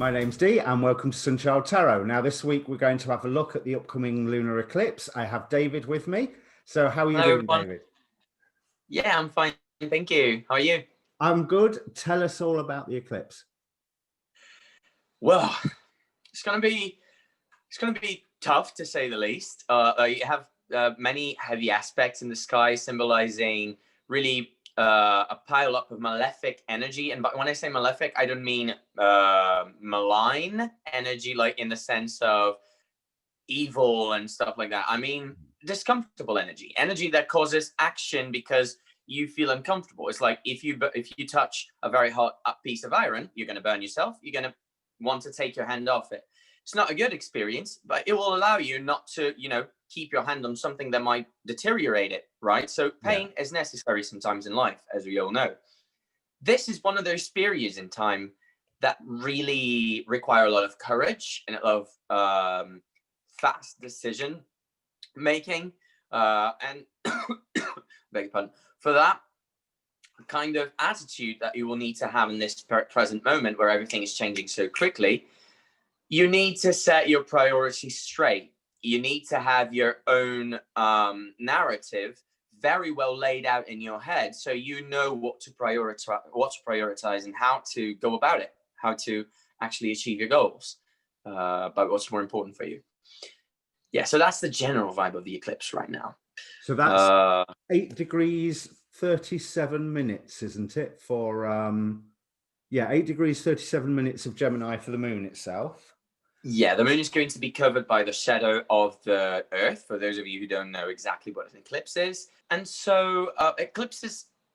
My name's Dee and welcome to Sunchild Tarot. Now this week we're going to have a look at the upcoming lunar eclipse. I have David with me. So how are you doing, everyone. David? Yeah, I'm fine. Thank you. How are you? I'm good. Tell us all about the eclipse. Well, it's gonna be tough to say the least. You have many heavy aspects in the sky symbolizing really a pile up of malefic energy. And when I say malefic, I don't mean malign energy, like in the sense of evil and stuff like that. I mean discomfortable energy that causes action because you feel uncomfortable. It's like if you touch a very hot piece of iron, you're going to burn yourself. You're going to want to take your hand off it. It's not a good experience, but it will allow you not to, keep your hand on something that might deteriorate it, right? So pain is necessary sometimes in life, as we all know. This is one of those periods in time that really require a lot of courage and a lot of fast decision making, and beg your pardon. For that kind of attitude that you will need to have in this present moment where everything is changing so quickly, you need to set your priorities straight. You need to have your own narrative very well laid out in your head, so you know what to prioritize and how to go about it, how to actually achieve your goals, but what's more important for you. Yeah, so that's the general vibe of the eclipse right now. So that's 8 degrees 37 minutes, isn't it? For 8 degrees 37 minutes of Gemini for the moon itself. Yeah, the moon is going to be covered by the shadow of the Earth, for those of you who don't know exactly what an eclipse is. And so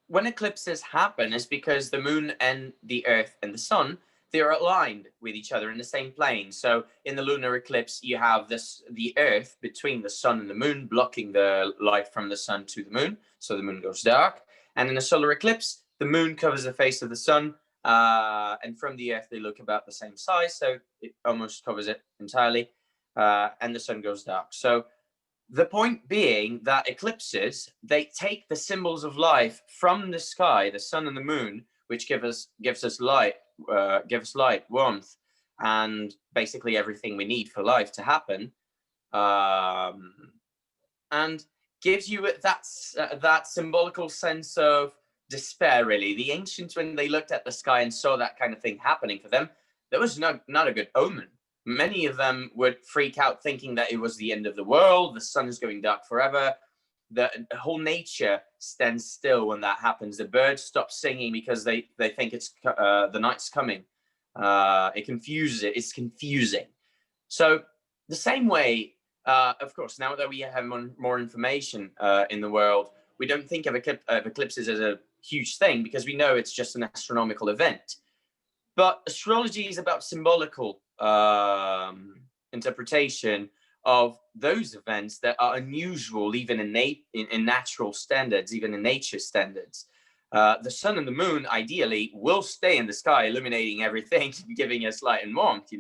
when eclipses happen, is because the moon and the Earth and the sun, they are aligned with each other in the same plane. So in the lunar eclipse, you have the Earth between the sun and the moon, blocking the light from the sun to the moon, so the moon goes dark. And in a solar eclipse, the moon covers the face of the sun, and from the Earth, they look about the same size, so it almost covers it entirely, and the sun goes dark. So the point being that eclipses, they take the symbols of life from the sky, the sun and the moon, which gives us light, warmth, and basically everything we need for life to happen, and gives you that symbolical sense of despair. Really, the ancients, when they looked at the sky and saw that kind of thing happening for them, that was not a good omen. Many of them would freak out thinking that it was the end of the world, the sun is going dark forever. The whole nature stands still when that happens. The birds stop singing because they think it's the night's coming. It confuses it. It's confusing. So the same way, of course, now that we have more information in the world, we don't think of eclipses as a huge thing because we know it's just an astronomical event. But astrology is about symbolical interpretation of those events that are unusual, even in natural standards, even in nature standards. The sun and the moon, ideally, will stay in the sky, illuminating everything, giving us light and warmth.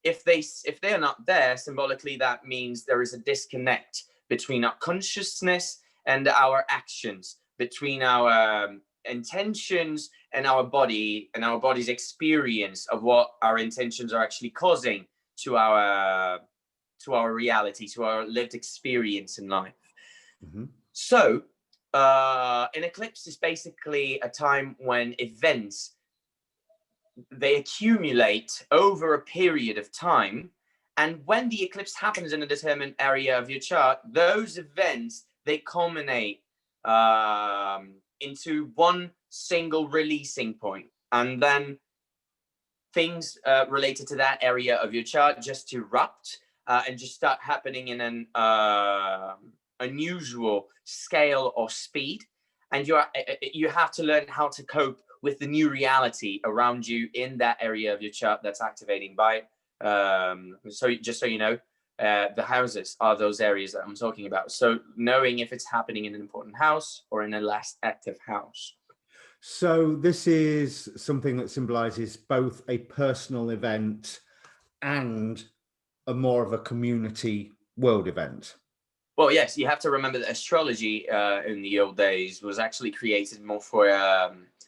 If they are not there, symbolically, that means there is a disconnect between our consciousness and our actions, between our intentions and our body and our body's experience of what our intentions are actually causing to our reality, to our lived experience in life. Mm-hmm. So an eclipse is basically a time when events, they accumulate over a period of time, and when the eclipse happens in a determined area of your chart, those events, they culminate into one single releasing point, and then things related to that area of your chart just erupt and just start happening in an unusual scale or speed, and you have to learn how to cope with the new reality around you in that area of your chart that's activating by so just so you know, the houses are those areas that I'm talking about. So knowing if it's happening in an important house or in a less active house. So this is something that symbolizes both a personal event and a more of a community world event. Well, yes, you have to remember that astrology in the old days was actually created more for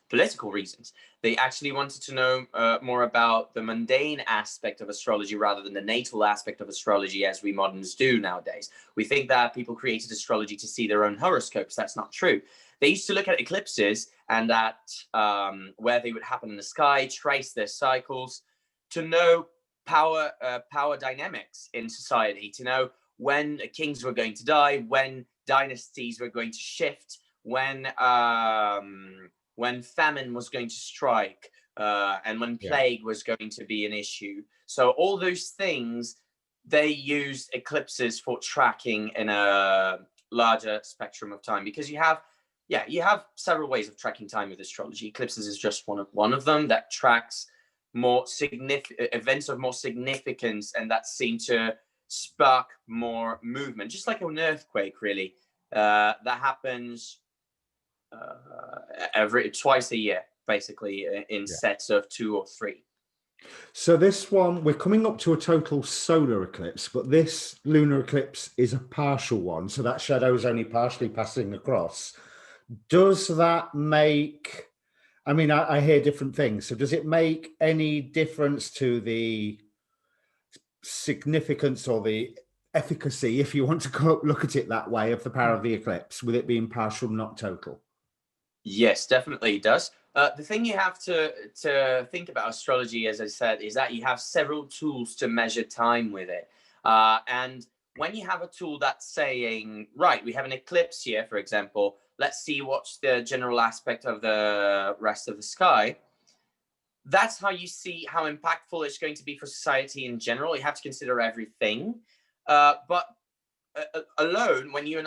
political reasons. They actually wanted to know more about the mundane aspect of astrology rather than the natal aspect of astrology as we moderns do nowadays. We think that people created astrology to see their own horoscopes. That's not true. They used to look at eclipses and at where they would happen in the sky, trace their cycles, to know power dynamics in society, to know when kings were going to die, when dynasties were going to shift, when famine was going to strike, and when plague was going to be an issue. So all those things, they used eclipses for tracking in a larger spectrum of time, because you have several ways of tracking time with astrology. Eclipses is just one of them that tracks more significant events of more significance, and that seem to spark more movement, just like an earthquake, really. That happens twice a year, basically, in sets of 2 or 3. So this one, we're coming up to a total solar eclipse, but this lunar eclipse is a partial one, so that shadow is only partially passing across. Does that make, I mean, I hear different things, so does it make any difference to the significance or the efficacy, if you want to look at it that way, of the power of the eclipse, with it being partial, not total? Yes, definitely it does. The thing you have to think about astrology, as I said, is that you have several tools to measure time with it. And when you have a tool that's saying, right, we have an eclipse here, for example, let's see what's the general aspect of the rest of the sky. That's how you see how impactful it's going to be for society in general. You have to consider everything. But alone, when you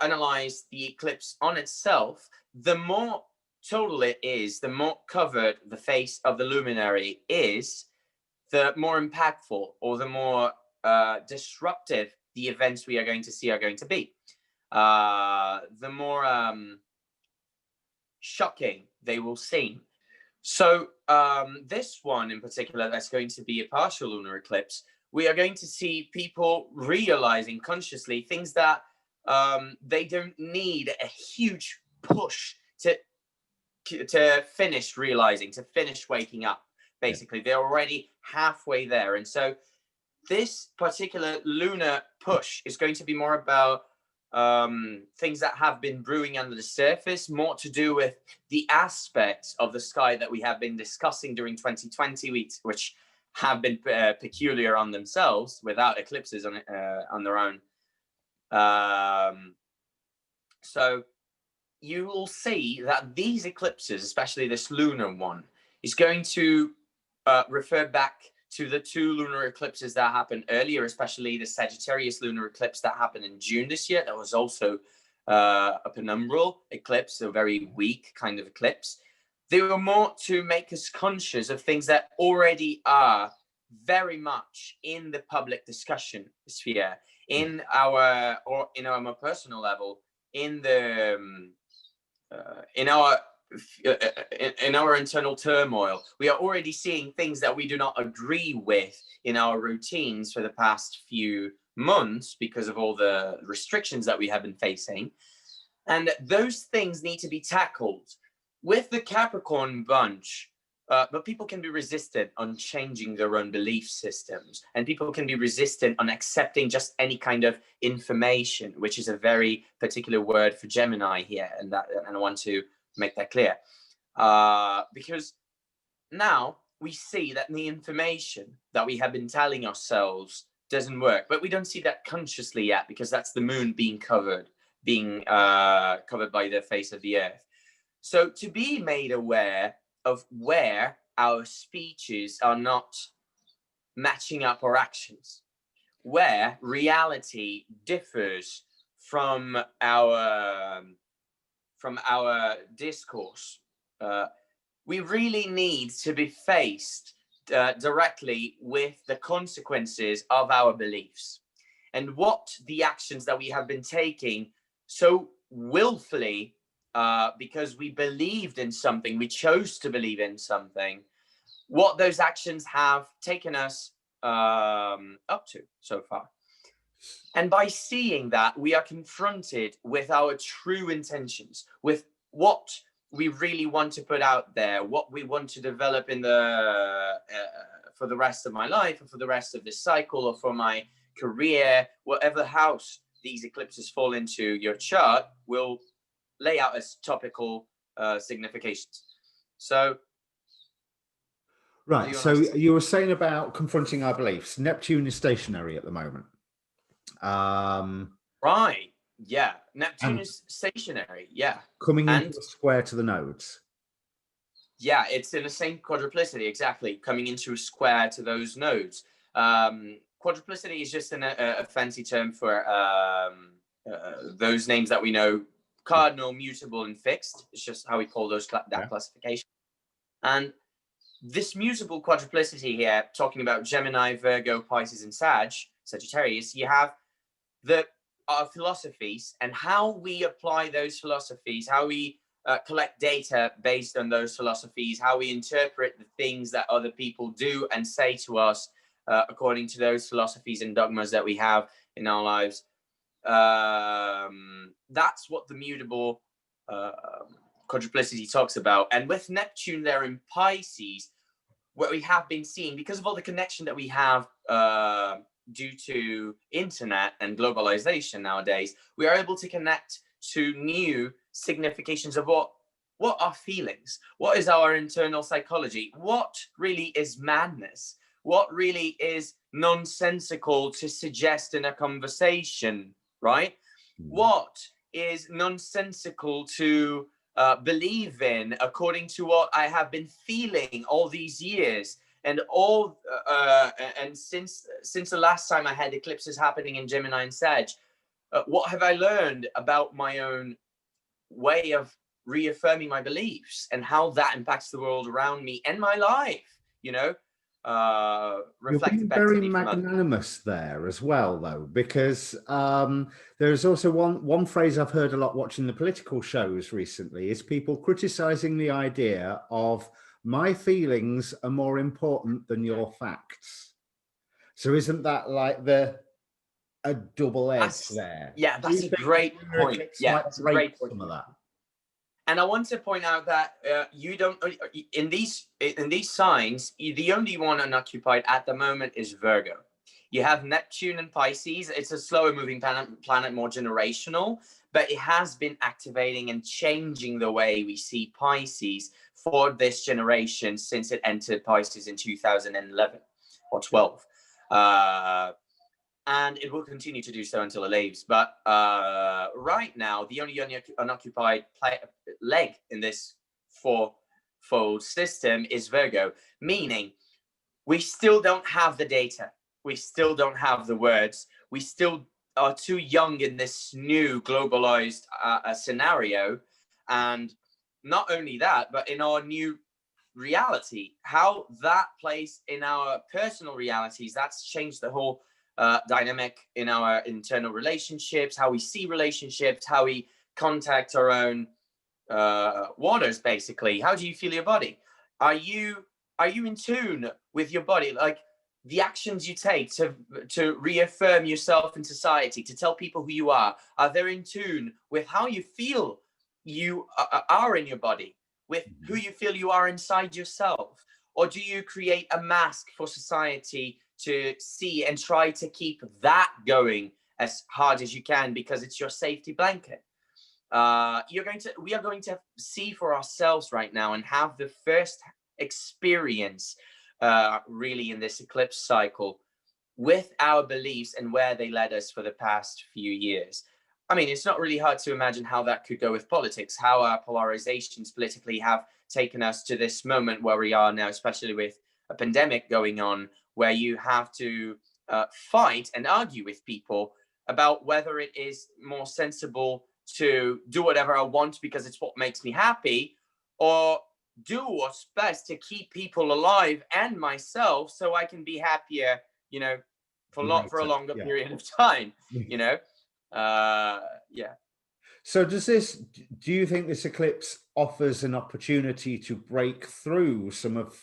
analyze the eclipse on itself, the more total it is, the more covered the face of the luminary is, the more impactful or the more disruptive the events we are going to see are going to be. The more shocking they will seem. So this one in particular, that's going to be a partial lunar eclipse, we are going to see people realizing consciously things that they don't need a huge push to finish realizing, to finish waking up. Basically, they're already halfway there. And so this particular lunar push is going to be more about things that have been brewing under the surface, more to do with the aspects of the sky that we have been discussing during 2020, which have been peculiar on themselves, without eclipses on their own. So you will see that these eclipses, especially this lunar one, is going to refer back to the 2 lunar eclipses that happened earlier, especially the Sagittarius lunar eclipse that happened in June this year. That was also a penumbral eclipse, a very weak kind of eclipse. They were more to make us conscious of things that already are very much in the public discussion sphere, in our more personal level, in our internal turmoil. We are already seeing things that we do not agree with in our routines for the past few months because of all the restrictions that we have been facing. And those things need to be tackled with the Capricorn bunch. But people can be resistant on changing their own belief systems, and people can be resistant on accepting just any kind of information, which is a very particular word for Gemini here, and I want to make that clear, because now we see that the information that we have been telling ourselves doesn't work, but we don't see that consciously yet, because that's the moon being covered by the face of the earth. So to be made aware of where our speeches are not matching up our actions, where reality differs from our discourse, we really need to be faced directly with the consequences of our beliefs, and what the actions that we have been taking so willfully, because we believed in something, we chose to believe in something, what those actions have taken us up to so far. And by seeing that, we are confronted with our true intentions, with what we really want to put out there, what we want to develop in the for the rest of my life, or for the rest of this cycle, or for my career. Whatever house these eclipses fall into your chart will lay out as topical significations. So, right. So you were saying about confronting our beliefs. Neptune is stationary at the moment. Right. Yeah. Neptune is stationary. Yeah. Coming into a square to the nodes. Yeah, it's in the same quadruplicity, exactly, coming into a square to those nodes. Quadruplicity is just a fancy term for those names that we know: cardinal, mutable, and fixed. It's just how we call those that classification. And this mutable quadruplicity here, talking about Gemini, Virgo, Pisces, and Sagittarius, you have our philosophies and how we apply those philosophies, how we collect data based on those philosophies, how we interpret the things that other people do and say to us according to those philosophies and dogmas that we have in our lives. That's what the mutable quadruplicity talks about. And with Neptune there in Pisces, what we have been seeing, because of all the connection that we have due to internet and globalization nowadays, we are able to connect to new significations of what are feelings, what is our internal psychology, what really is madness, what really is nonsensical to suggest in a conversation, right? What is nonsensical to believe in according to what I have been feeling all these years. And since the last time I had eclipses happening in Gemini and Sag, what have I learned about my own way of reaffirming my beliefs and how that impacts the world around me and my life? You know, you're being very magnanimous there as well, though, because there's also one phrase I've heard a lot watching the political shows recently is people criticizing the idea of my feelings are more important than your facts. So isn't that like a double edge there? Yeah, that's a great point. Yeah, that's a great point. Some of that. And I want to point out that you don't in these signs, the only one unoccupied at the moment is Virgo. You have Neptune and Pisces. It's a slower moving planet, more generational, but it has been activating and changing the way we see Pisces for this generation since it entered Pisces in 2011 or 12. And it will continue to do so until it leaves. But right now, the only unoccupied leg in this four-fold system is Virgo, meaning we still don't have the data. We still don't have the words. We still are too young in this new globalized scenario. And not only that, but in our new reality, how that plays in our personal realities, that's changed the whole dynamic in our internal relationships, how we see relationships, how we contact our own waters, basically. How do you feel your body? Are you in tune with your body? Like the actions you take to reaffirm yourself in society, to tell people who you are they in tune with how you feel you are in your body, with who you feel you are inside yourself? Or do you create a mask for society to see and try to keep that going as hard as you can because it's your safety blanket? We are going to see for ourselves right now and have the first experience really in this eclipse cycle with our beliefs and where they led us for the past few years. I mean, it's not really hard to imagine how that could go with politics, how our polarizations politically have taken us to this moment where we are now, especially with a pandemic going on, where you have to fight and argue with people about whether it is more sensible to do whatever I want because it's what makes me happy, or do what's best to keep people alive and myself so I can be happier, you know, for a longer period of time, you know? Yeah. So do you think this eclipse offers an opportunity to break through some of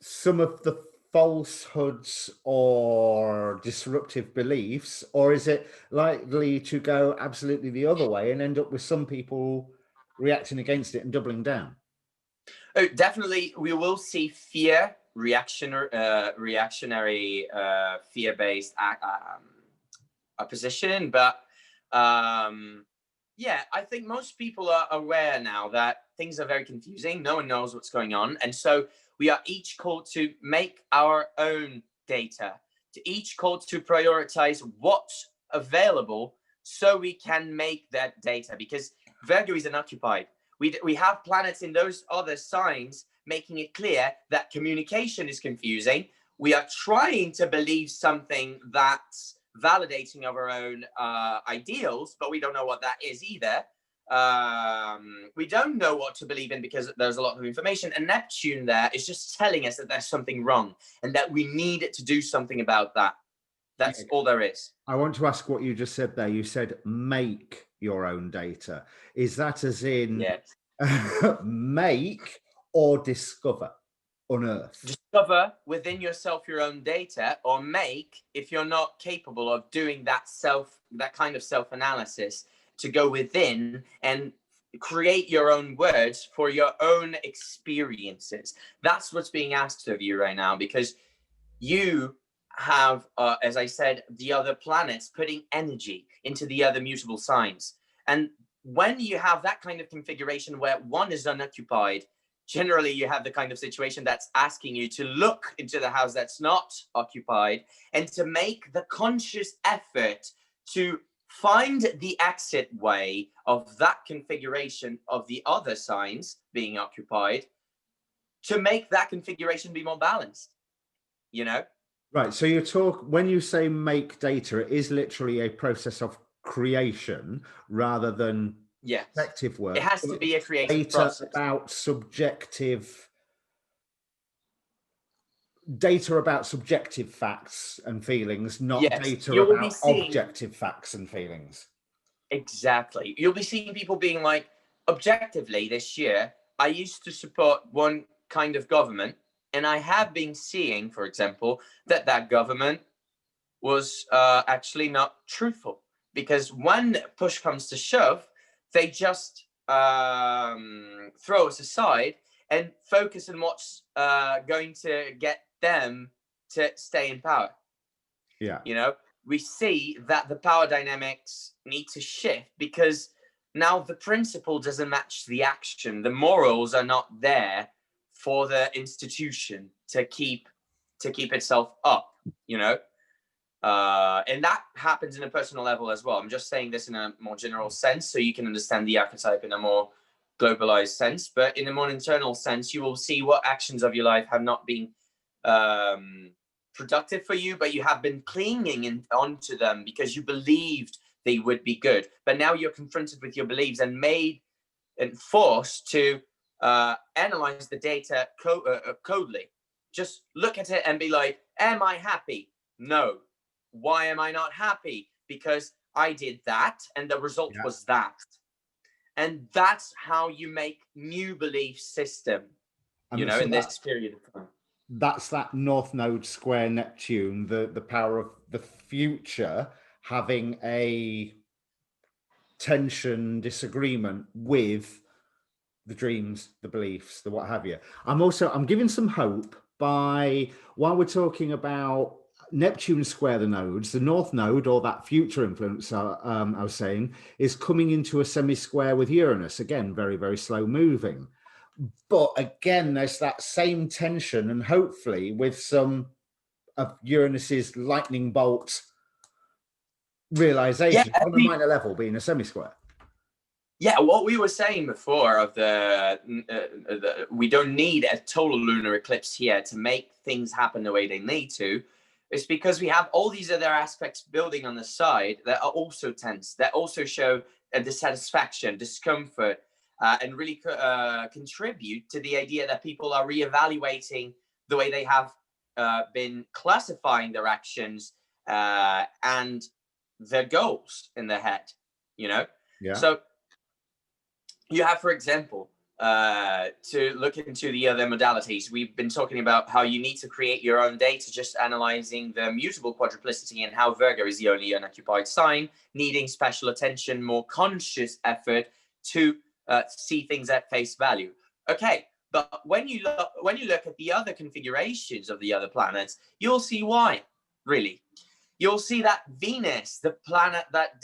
the falsehoods or disruptive beliefs, or is it likely to go absolutely the other way and end up with some people reacting against it and doubling down? Oh, definitely, we will see fear, reactionary, fear-based opposition. But yeah, I think most people are aware now that things are very confusing. No one knows what's going on, and so we are each called to make our own data, to each called to prioritize what's available so we can make that data, because Virgo is unoccupied. We have planets in those other signs making it clear that communication is confusing. We are trying to believe something that's validating of our own ideals, but we don't know what that is either. We don't know what to believe in because there's a lot of information, and Neptune there is just telling us that there's something wrong and that we need to do something about that. That's all there is. I want to ask what you just said there. You said make your own data. Is that as in Yes. make or discover, unearth? Discover within yourself your own data, or make if you're not capable of doing that kind of self-analysis, to go within and create your own words for your own experiences. That's what's being asked of you right now, because you have, as I said, the other planets putting energy into the other mutable signs. And when you have that kind of configuration where one is unoccupied, generally you have the kind of situation that's asking you to look into the house that's not occupied and to make the conscious effort to find the exit way of that configuration of the other signs being occupied, to make that configuration be more balanced, you know? Right. So when you say make data, it is literally a process of creation rather than Yes. effective work. It has to be a creative data process. about subjective facts and feelings, not Yes, data you'll be about seeing objective facts and feelings. exactly. You'll be seeing people being like, objectively, this year, I used to support one kind of government, and I have been seeing, for example, that government was actually not truthful, because when push comes to shove, they just throw us aside and focus on what's going to get them to stay in power. Yeah. You know, we see that the power dynamics need to shift because now the principle doesn't match the action. The morals are not there for the institution to keep itself up, you know. And that happens in a personal level as well. I'm just saying this in a more general sense so you can understand the archetype in a more globalized sense. But in a more internal sense, you will see what actions of your life have not been productive for you, but you have been clinging onto them because you believed they would be good. But now you're confronted with your beliefs and made and forced to analyze the data coldly. Just look at it and be like, am I happy? No. Why am I not happy? Because I did that and the result was that. And that's how you make new belief system, you know, in this period of time. That's that North Node square Neptune, the power of the future having a tension, disagreement with the dreams, the beliefs, the what have you. I'm giving some hope while we're talking about Neptune square the nodes, the North Node, or that future influence I was saying, is coming into a semi-square with Uranus. Again, very, very slow moving. But again, there's that same tension, and hopefully with some of Uranus's lightning bolt realization on a minor level being a semi-square. Yeah, what we were saying before of we don't need a total lunar eclipse here to make things happen the way they need to. It's because we have all these other aspects building on the side that are also tense, that also show dissatisfaction, discomfort, and really contribute to the idea that people are reevaluating the way they have been classifying their actions and their goals in their head, you know? Yeah. So you have, for example, to look into the other modalities. We've been talking about how you need to create your own data, just analyzing the mutable quadruplicity and how Virgo is the only unoccupied sign, needing special attention, more conscious effort to see things at face value. Okay, but when you look at the other configurations of the other planets, you'll see why, really. You'll see that Venus, the planet that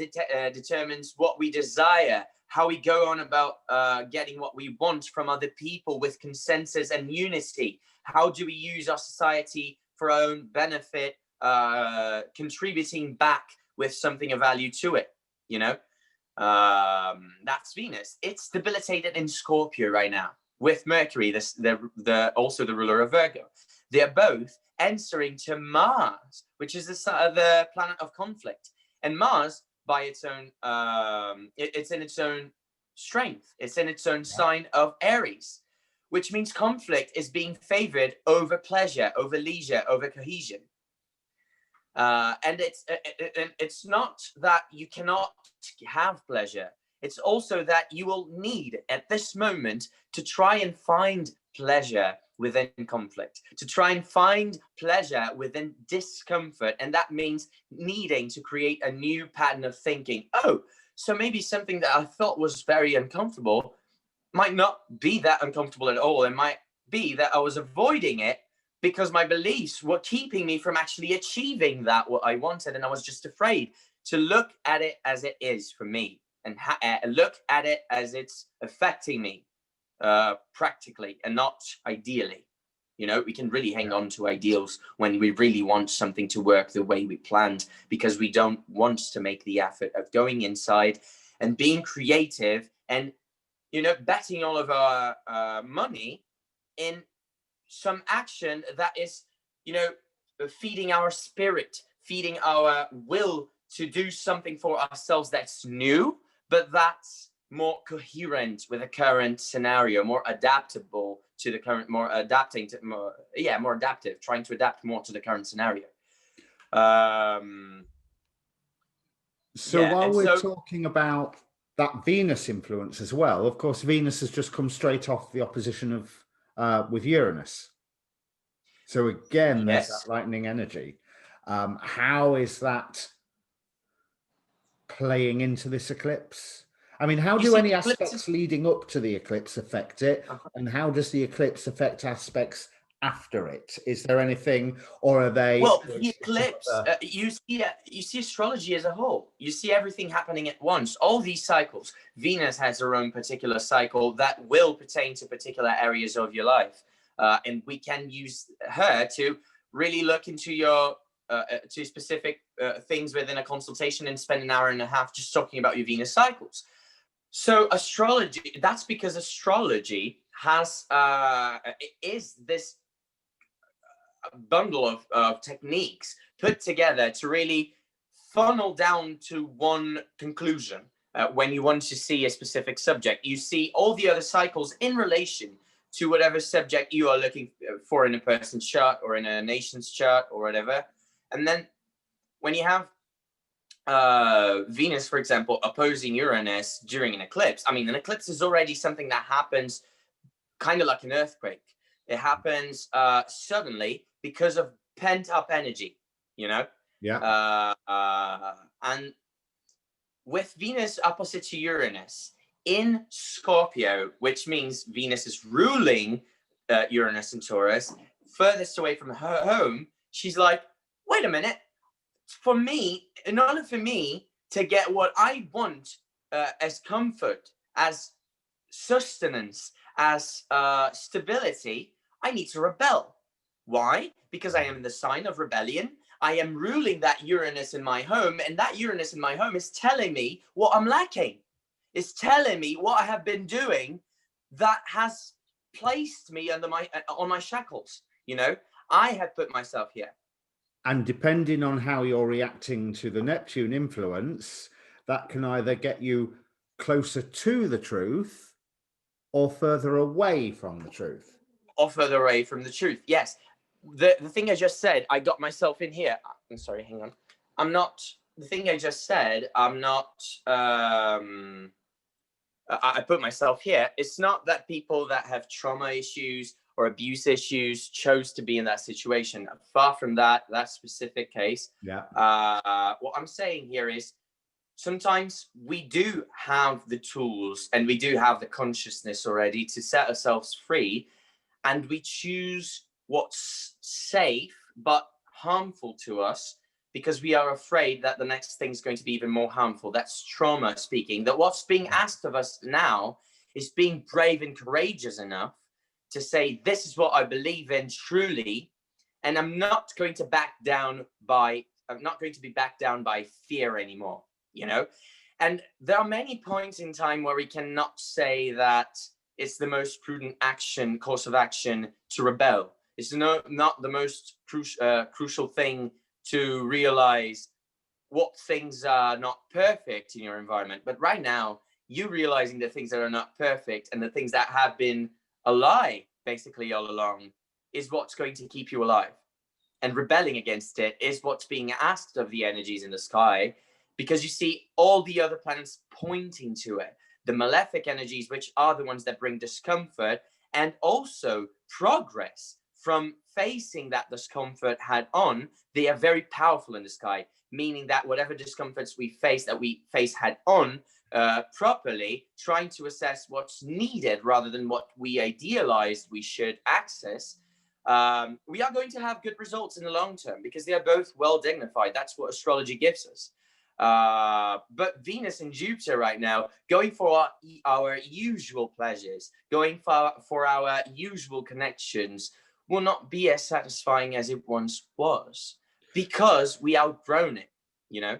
determines what we desire, how we go on about getting what we want from other people with consensus and unity. How do we use our society for our own benefit, contributing back with something of value to it, you know? That's Venus. It's debilitated in Scorpio right now with Mercury, also the ruler of Virgo. They're both entering to Mars, which is the planet of conflict. And Mars, by its own, it's in its own strength. It's in its own sign of Aries, which means conflict is being favored over pleasure, over leisure, over cohesion. And it's not that you cannot have pleasure. It's also that you will need at this moment to try and find pleasure within conflict, to try and find pleasure within discomfort. And that means needing to create a new pattern of thinking. Oh, so maybe something that I thought was very uncomfortable might not be that uncomfortable at all. It might be that I was avoiding it because my beliefs were keeping me from actually achieving that what I wanted. And I was just afraid to look at it as it is for me and look at it as it's affecting me practically and not ideally. You know, we can really hang on to ideals when we really want something to work the way we planned, because we don't want to make the effort of going inside and being creative and, you know, betting all of our money in some action that is, you know, feeding our spirit, feeding our will to do something for ourselves that's new, but that's more coherent with the current scenario, more adaptable to the current, more adapting to more adaptive, trying to adapt more to the current scenario. While we're talking about that Venus influence as well, of course, Venus has just come straight off the opposition of with Uranus. So again, there's that lightning energy. How is that playing into this eclipse? I mean, how do any aspects leading up to the eclipse affect it? And how does the eclipse affect aspects after it? Is there anything, or are they? Well, the eclipse, you see astrology as a whole. You see everything happening at once. All these cycles. Venus has her own particular cycle that will pertain to particular areas of your life. And we can use her to really look into your to specific things within a consultation and spend an hour and a half just talking about your Venus cycles. So astrology, that's because astrology has is this bundle of techniques put together to really funnel down to one conclusion. When you want to see a specific subject, you see all the other cycles in relation to whatever subject you are looking for in a person's chart or in a nation's chart or whatever. And then when you have Venus, for example, opposing Uranus during an eclipse, I mean, an eclipse is already something that happens kind of like an earthquake. It happens suddenly because of pent up energy, you know? Yeah. And with Venus opposite to Uranus in Scorpio, which means Venus is ruling Uranus and Taurus, furthest away from her home, she's like, wait a minute, for me, in order for me to get what I want as comfort, as sustenance, as stability, I need to rebel. Why? Because I am in the sign of rebellion. I am ruling that Uranus in my home, and that Uranus in my home is telling me what I'm lacking. It's telling me what I have been doing that has placed me under on my shackles. You know, I have put myself here. And depending on how you're reacting to the Neptune influence, that can either get you closer to the truth or further away from the truth. Or further away from the truth, yes. The thing I just said, I got myself in here. I'm sorry, hang on. The thing I just said, I'm not I put myself here. It's not that people that have trauma issues or abuse issues chose to be in that situation. Far from that specific case. Yeah. What I'm saying here is sometimes we do have the tools and we do have the consciousness already to set ourselves free, and we choose what's safe but harmful to us because we are afraid that the next thing is going to be even more harmful. That's trauma speaking. That what's being asked of us now is being brave and courageous enough to say, this is what I believe in truly, and I'm not going to back down by, I'm not going to be backed down by fear anymore, you know? And there are many points in time where we cannot say that it's the most prudent course of action to rebel. It's not the most crucial thing to realize what things are not perfect in your environment. But right now, you realizing the things that are not perfect and the things that have been a lie basically all along is what's going to keep you alive. And rebelling against it is what's being asked of the energies in the sky, because you see all the other planets pointing to it. The malefic energies, which are the ones that bring discomfort and also progress from facing that discomfort head on, they are very powerful in the sky, meaning that whatever discomforts we face head on properly, trying to assess what's needed rather than what we idealized we should access, we are going to have good results in the long term because they are both well dignified. That's what astrology gives us. But Venus and Jupiter right now, going for our usual pleasures, going for our usual connections, will not be as satisfying as it once was because we outgrown it, you know?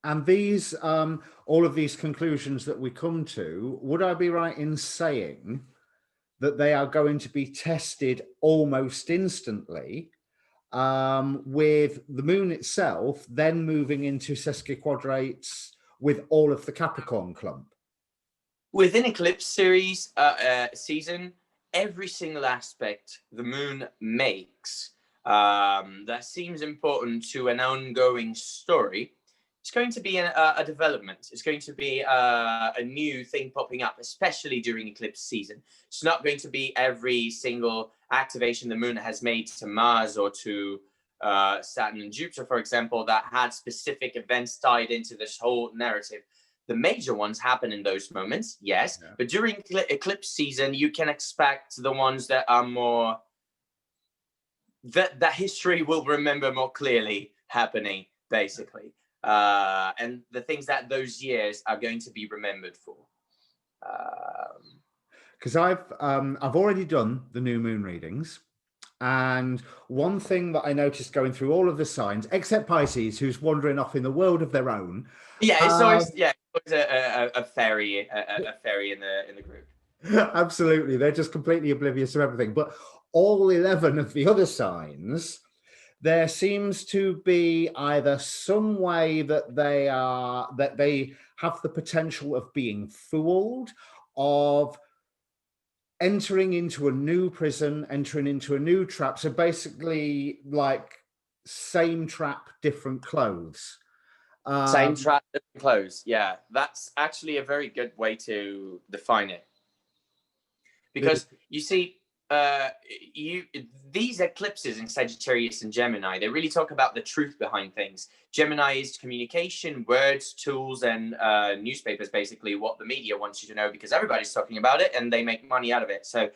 And these, all of these conclusions that we come to, would I be right in saying that they are going to be tested almost instantly, with the moon itself then moving into sesquiquadrates with all of the Capricorn clump? Within Eclipse series season, every single aspect the moon makes that seems important to an ongoing story, it's going to be a development. It's going to be a new thing popping up, especially during eclipse season. It's not going to be every single activation the moon has made to Mars or to Saturn and Jupiter, for example, that had specific events tied into this whole narrative. The major ones happen in those moments, yes, yeah. But during eclipse season, you can expect the ones that are more, that history will remember more clearly happening, basically. And the things that those years are going to be remembered for. Because I've already done the new moon readings. And one thing that I noticed going through all of the signs, except Pisces, who's wandering off in the world of their own. Yeah, it's always a fairy in the group. Absolutely, they're just completely oblivious of everything. But all 11 of the other signs, there seems to be either some way that they have the potential of being fooled, of entering into a new prison, entering into a new trap. So basically, like, same trap, different clothes. Same trap, different clothes. Yeah, that's actually a very good way to define it. Because you see, these eclipses in Sagittarius and Gemini, they really talk about the truth behind things. Gemini is communication, words, tools, and newspapers, basically what the media wants you to know because everybody's talking about it and they make money out of it. So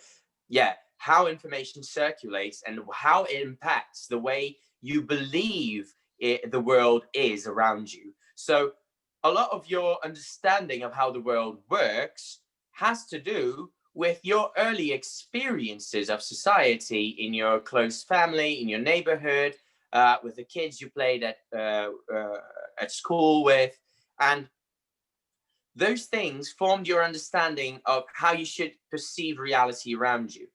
yeah, how information circulates and how it impacts the way you believe the world is around you. So a lot of your understanding of how the world works has to do with your early experiences of society in your close family, in your neighborhood, with the kids you played at school with. And those things formed your understanding of how you should perceive reality around you,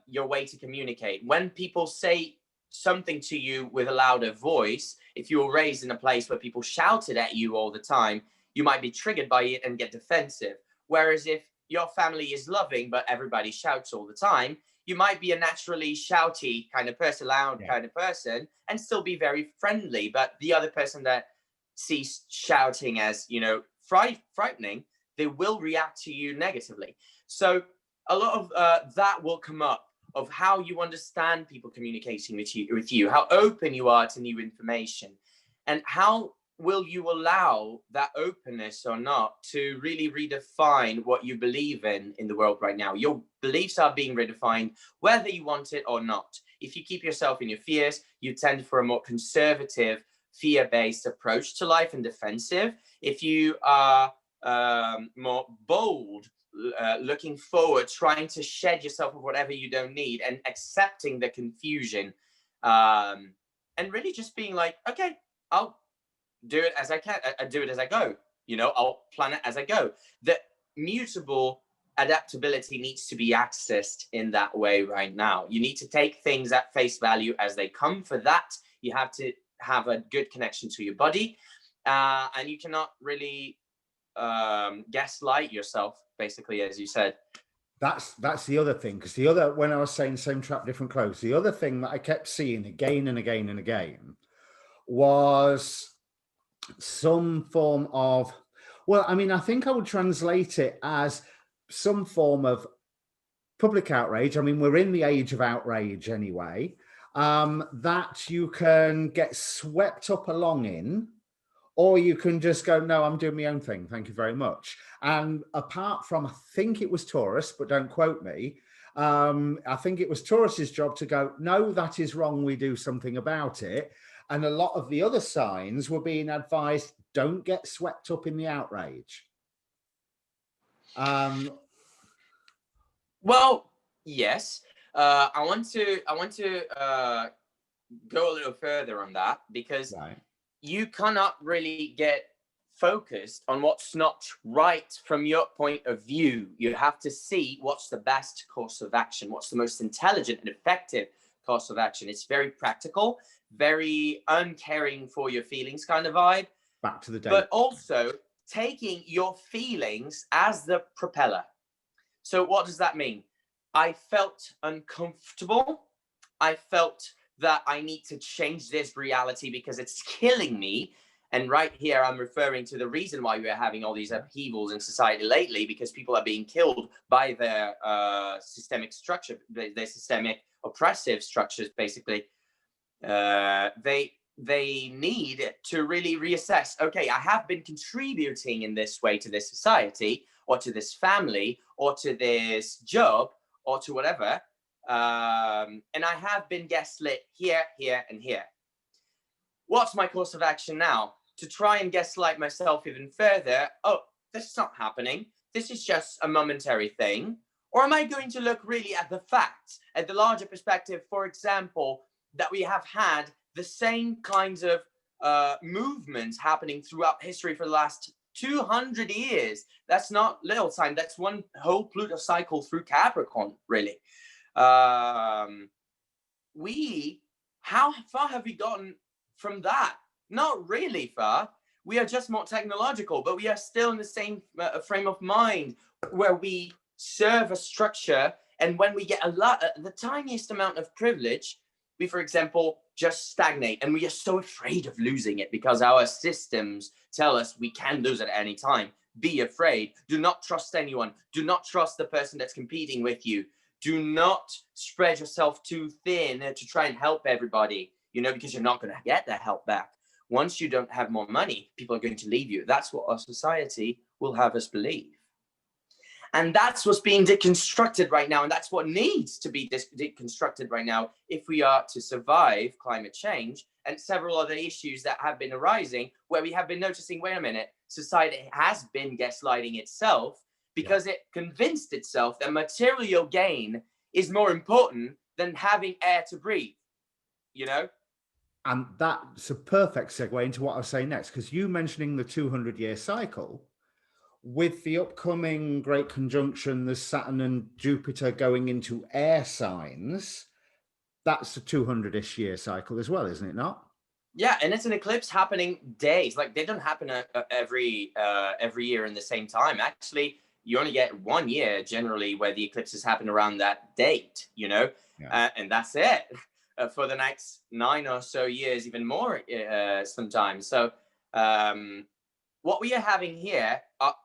your way to communicate. When people say something to you with a louder voice, if you were raised in a place where people shouted at you all the time, you might be triggered by it and get defensive. Whereas if your family is loving, but everybody shouts all the time, you might be a naturally shouty kind of person, loud kind of person, and still be very friendly. But the other person that sees shouting as, you know, frightening they will react to you negatively. So a lot of that will come up, of how you understand people communicating with you, how open you are to new information, and how will you allow that openness or not to really redefine what you believe in the world right now. Your beliefs are being redefined, whether you want it or not. If you keep yourself in your fears, you tend for a more conservative, fear-based approach to life and defensive. If you are more bold, looking forward, trying to shed yourself of whatever you don't need, and accepting the confusion, and really just being like, okay, I'll do it as I can. I do it as I go. You know, I'll plan it as I go. The mutable adaptability needs to be accessed in that way right now. You need to take things at face value as they come. For that, you have to have a good connection to your body, and you cannot really gaslight yourself, basically, as you said. That's the other thing, because the other, when I was saying same trap, different clothes, the other thing that I kept seeing again and again and again was some form of, well, I mean, I think I would translate it as some form of public outrage. I mean, we're in the age of outrage anyway, that you can get swept up along in, or you can just go, no, I'm doing my own thing, thank you very much. And apart from, I think it was Taurus, but don't quote me, I think it was Taurus's job to go, no, that is wrong, we do something about it. And a lot of the other signs were being advised, don't get swept up in the outrage. Well, yes. I want to go a little further on that, because Right. you cannot really get focused on what's not right from your point of view. You have to see what's the best course of action, what's the most intelligent and effective course of action. It's very practical, very uncaring for your feelings kind of vibe. Back to the date. But also taking your feelings as the propeller. So what does that mean? I felt uncomfortable. I felt that I need to change this reality because it's killing me. And right here, I'm referring to the reason why we're having all these upheavals in society lately, because people are being killed by their systemic structure, their systemic oppressive structures, basically. They need to really reassess, okay, I have been contributing in this way to this society, or to this family, or to this job, or to whatever. And I have been gaslit here, here, and here. What's my course of action now? To try and gaslight myself even further. Oh, this is not happening. This is just a momentary thing. Or am I going to look really at the facts, at the larger perspective, for example, that we have had the same kinds of movements happening throughout history for the last 200 years. That's not little time. That's one whole Pluto cycle through Capricorn, really. How far have we gotten from that? Not really far. We are just more technological, but we are still in the same frame of mind, where we serve a structure, and when we get the tiniest amount of privilege, we, for example, just stagnate, and we are so afraid of losing it because our systems tell us we can lose it at any time. Be afraid. Do not trust anyone. Do not trust the person that's competing with you. Do not spread yourself too thin to try and help everybody, because you're not going to get that help back. Once you don't have more money, people are going to leave you. That's what our society will have us believe. And that's what's being deconstructed right now. And that's what needs to be deconstructed right now if we are to survive climate change and several other issues that have been arising, where we have been noticing, wait a minute, society has been gaslighting itself because it convinced itself that material gain is more important than having air to breathe, And that's a perfect segue into what I'll say next, because you mentioning the 200-year cycle, with the upcoming great conjunction, the Saturn and Jupiter going into air signs, that's a 200-ish year cycle as well, isn't it not? Yeah, and it's an eclipse happening days. Like, they don't happen every year in the same time. Actually, you only get 1 year generally where the eclipses happen around that date, and that's it for the next 9 or so years, even more sometimes. So what we are having here are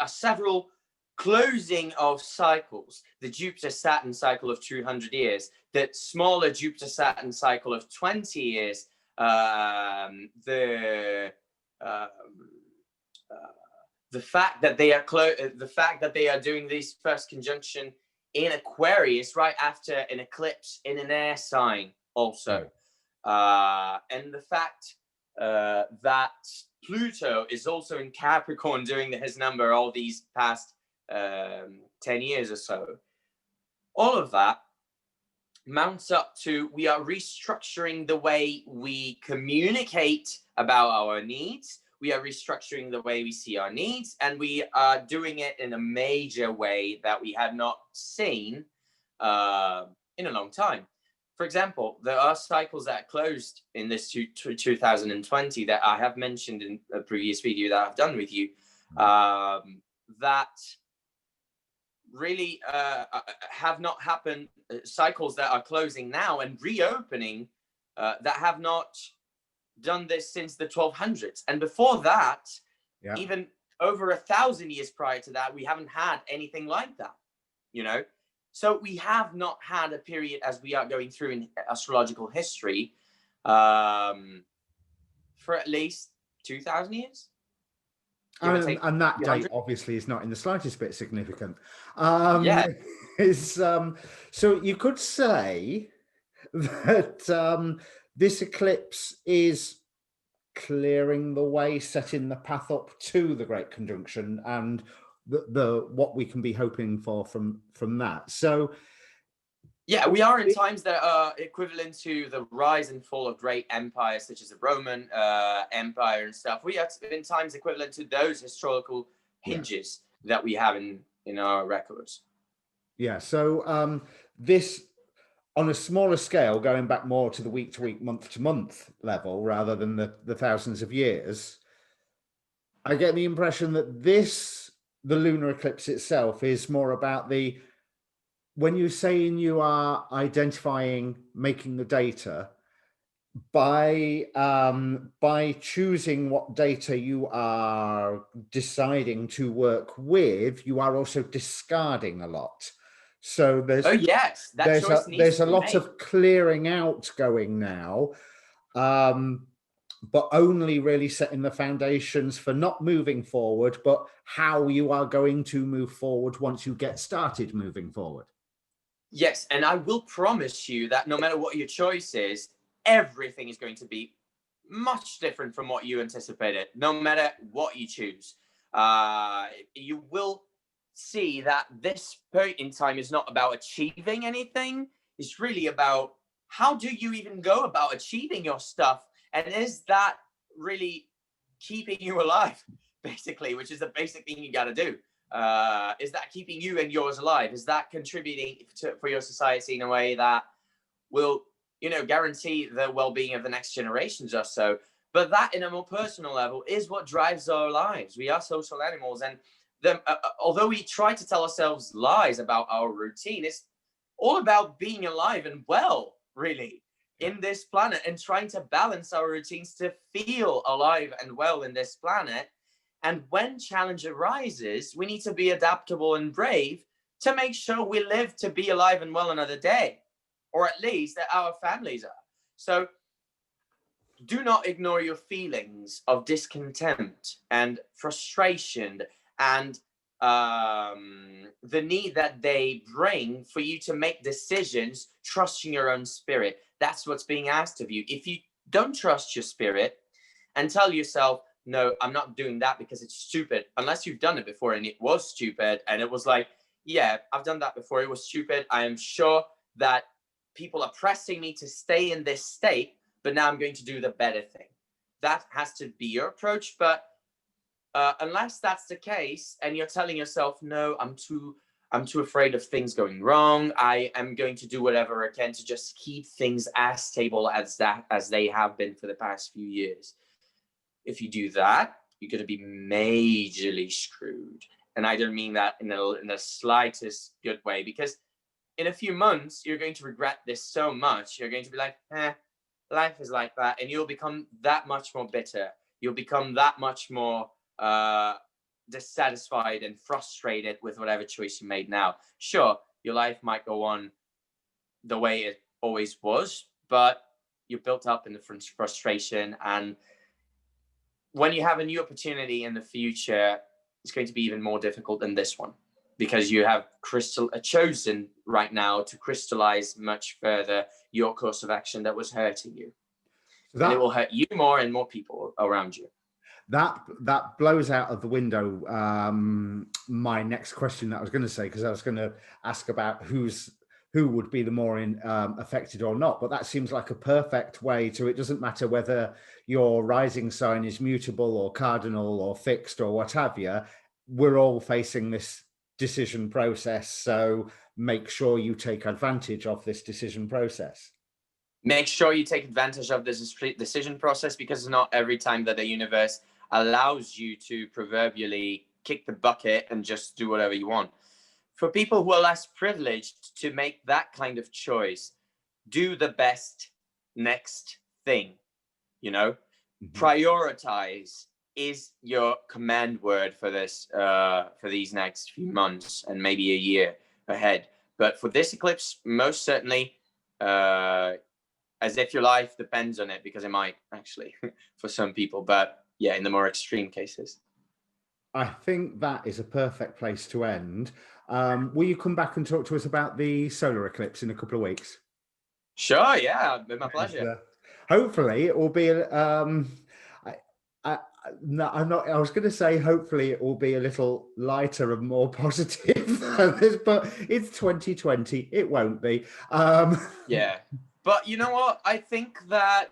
several closing of cycles. The Jupiter-Saturn cycle of 200 years, the smaller Jupiter-Saturn cycle of 20 years, the fact that they are doing this first conjunction in Aquarius right after an eclipse in an air sign also, and the fact that Pluto is also in Capricorn doing his number all these past 10 years or so. All of that mounts up to, we are restructuring the way we communicate about our needs. We are restructuring the way we see our needs, and we are doing it in a major way that we had not seen in a long time. For example, there are cycles that closed in this 2020 that I have mentioned in a previous video that I've done with you, that really have not happened, cycles that are closing now and reopening that have not done this since the 1200s. And before that, even over 1,000 years prior to that, we haven't had anything like that, you know? So we have not had a period, as we are going through in astrological history, for at least 2,000 years. And that date obviously is not in the slightest bit significant. So you could say that this eclipse is clearing the way, setting the path up to the Great Conjunction, and the what we can be hoping for from that. So yeah, we are in times that are equivalent to the rise and fall of great empires such as the Roman Empire and stuff. We are in times equivalent to those historical hinges that we have in our records. Yeah, so this, on a smaller scale, going back more to the week-to-week, month-to-month level rather than the thousands of years, I get the impression that the lunar eclipse itself is more about when you're saying you are identifying, making the data, by choosing what data you are deciding to work with, you are also discarding a lot. So there's a lot of clearing out going now, but only really setting the foundations for not moving forward, but how you are going to move forward once you get started moving forward. Yes, and I will promise you that no matter what your choice is, everything is going to be much different from what you anticipated, no matter what you choose. You will see that this point in time is not about achieving anything. It's really about, how do you even go about achieving your stuff? And is that really keeping you alive, basically, which is the basic thing you got to do. Is that keeping you and yours alive? Is that contributing for your society in a way that will, guarantee the well-being of the next generations or so? But that, in a more personal level, is what drives our lives. We are social animals, and although we try to tell ourselves lies about our routine, it's all about being alive and well, really, in this planet, and trying to balance our routines to feel alive and well in this planet. And when challenge arises, we need to be adaptable and brave to make sure we live to be alive and well another day, or at least that our families are. So do not ignore your feelings of discontent and frustration and the need that they bring for you to make decisions, trusting your own spirit. That's what's being asked of you. If you don't trust your spirit and tell yourself, no, I'm not doing that because it's stupid, unless you've done it before and it was stupid, and it was like, yeah, I've done that before, it was stupid, I am sure that people are pressing me to stay in this state, but now I'm going to do the better thing. That has to be your approach. But unless that's the case, and you're telling yourself, no, I'm too afraid of things going wrong, I am going to do whatever I can to just keep things as stable as they have been for the past few years. If you do that, you're going to be majorly screwed. And I don't mean that in the slightest good way, because in a few months, you're going to regret this so much. You're going to be like, life is like that. And you'll become that much more bitter. You'll become that much more dissatisfied and frustrated with whatever choice you made now. Sure, your life might go on the way it always was, but you're built up in the frustration. And when you have a new opportunity in the future, it's going to be even more difficult than this one, because you have chosen right now to crystallize much further your course of action that was hurting you. And it will hurt you more and more people around you. That blows out of the window my next question that I was going to say, because I was going to ask about who would be the more affected or not. But that seems like a perfect way to, it doesn't matter whether your rising sign is mutable or cardinal or fixed or what have you, we're all facing this decision process. So make sure you take advantage of this decision process. Make sure you take advantage of this decision process, because it's not every time that the universe allows you to proverbially kick the bucket and just do whatever you want. For people who are less privileged to make that kind of choice, do the best next thing, you know. Prioritize is your command word for this, for these next few months and maybe a year ahead. But for this eclipse, most certainly, as if your life depends on it, because it might actually for some people, but yeah, in the more extreme cases. I think that is a perfect place to end. Will you come back and talk to us about the solar eclipse in a couple of weeks? Sure, yeah, my pleasure. Hopefully it will be, no, I'm not, I was going to say, hopefully it will be a little lighter and more positive than this, but it's 2020. It won't be. Yeah. But you know what? I think that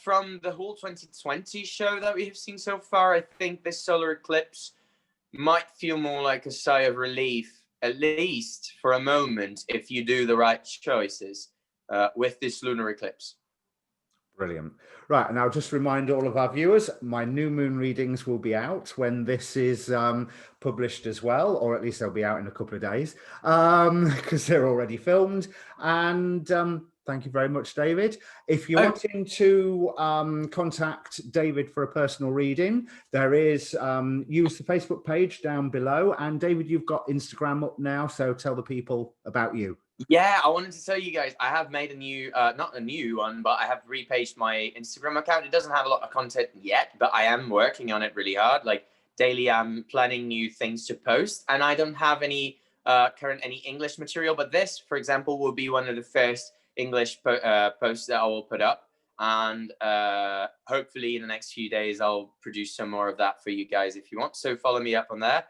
from the whole 2020 show that we have seen so far, I think this solar eclipse might feel more like a sigh of relief, at least for a moment, if you do the right choices with this lunar eclipse. Brilliant. Right, and I'll just remind all of our viewers, my new moon readings will be out when this is published as well, or at least they'll be out in a couple of days, because they're already filmed. And thank you very much, David. If you're wanting to contact David for a personal reading, there is, use the Facebook page down below. And David, you've got Instagram up now, so tell the people about you. Yeah, I wanted to tell you guys, I have made a new, not a new one, but I have repaged my Instagram account. It doesn't have a lot of content yet, but I am working on it really hard. Like daily, I'm planning new things to post, and I don't have any any English material, but this, for example, will be one of the first English posts that I will put up. And hopefully in the next few days, I'll produce some more of that for you guys if you want. So follow me up on there.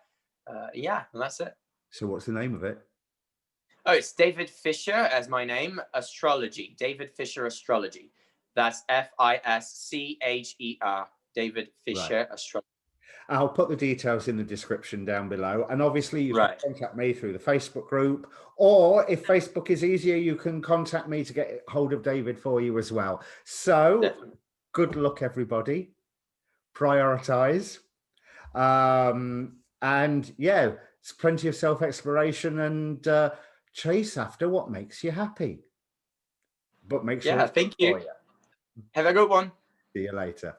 Yeah, and that's it. So what's the name of it? Oh, it's David Fischer as my name. Astrology. David Fischer Astrology. That's Fischer. David Fischer, right. Astrology. I'll put the details in the description down below. And obviously you can contact me through the Facebook group, or if Facebook is easier, you can contact me to get hold of David for you as well. So good luck, everybody. Prioritize. And yeah, it's plenty of self-exploration and chase after what makes you happy. But make sure. Yeah, thank you. Have a good one. See you later.